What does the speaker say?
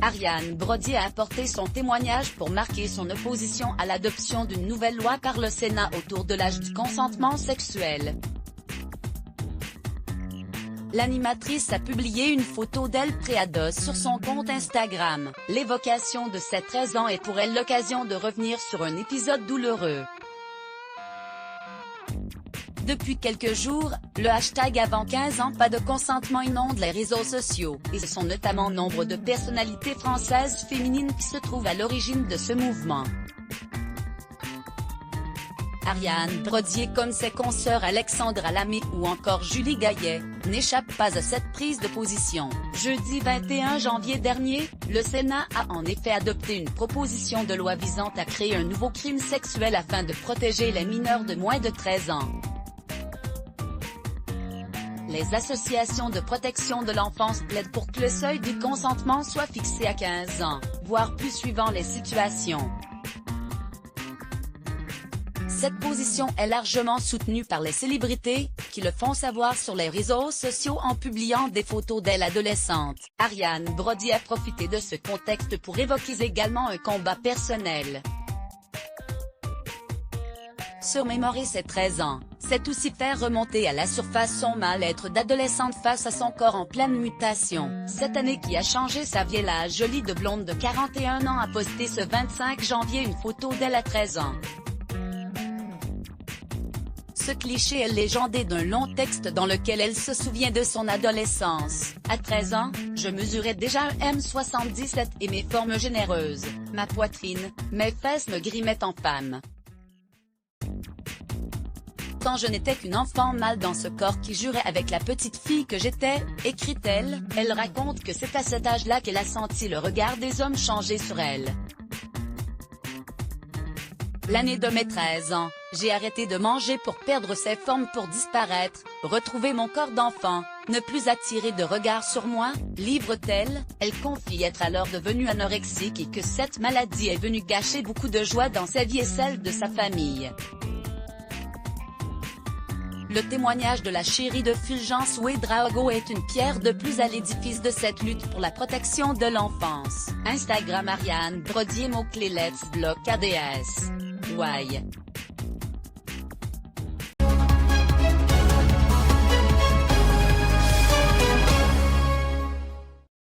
Ariane Brody a apporté son témoignage pour marquer son opposition à l'adoption d'une nouvelle loi par le Sénat autour de l'âge du consentement sexuel. L'animatrice a publié une photo d'elle pré-ado sur son compte Instagram. L'évocation de ses 13 ans est pour elle l'occasion de revenir sur un épisode douloureux. Depuis quelques jours, le hashtag avant 15 ans pas de consentement inonde les réseaux sociaux, et ce sont notamment nombre de personnalités françaises féminines qui se trouvent à l'origine de ce mouvement. Ariane Brody, comme ses consoeurs Alexandra Lamy ou encore Julie Gaillet, n'échappe pas à cette prise de position. Jeudi 21 janvier dernier, le Sénat a en effet adopté une proposition de loi visant à créer un nouveau crime sexuel afin de protéger les mineurs de moins de 13 ans. Les associations de protection de l'enfance plaident pour que le seuil du consentement soit fixé à 15 ans, voire plus suivant les situations. Cette position est largement soutenue par les célébrités, qui le font savoir sur les réseaux sociaux en publiant des photos d'elle adolescente. Ariane Brody a profité de ce contexte pour évoquer également un combat personnel. Surmémorer ses 13 ans, c'est aussi faire remonter à la surface son mal-être d'adolescente face à son corps en pleine mutation. Cette année qui a changé sa vie, la jolie de blonde de 41 ans a posté ce 25 janvier une photo d'elle à 13 ans. Ce cliché est légendé d'un long texte dans lequel elle se souvient de son adolescence. À 13 ans, je mesurais déjà un M77 et mes formes généreuses, ma poitrine, mes fesses me grimaient en femme. Quand je n'étais qu'une enfant mâle dans ce corps qui jurait avec la petite fille que j'étais, écrit-elle, elle raconte que c'est à cet âge-là qu'elle a senti le regard des hommes changer sur elle. L'année de mes 13 ans, j'ai arrêté de manger pour perdre ses formes pour disparaître, retrouver mon corps d'enfant, ne plus attirer de regard sur moi, livre-t-elle. Elle confie être alors devenue anorexique et que cette maladie est venue gâcher beaucoup de joie dans sa vie et celle de sa famille. Le témoignage de la chérie de Fulgence Ouédraogo est une pierre de plus à l'édifice de cette lutte pour la protection de l'enfance. Instagram Ariane Brody, mot-clé Let's Block ADS. Why?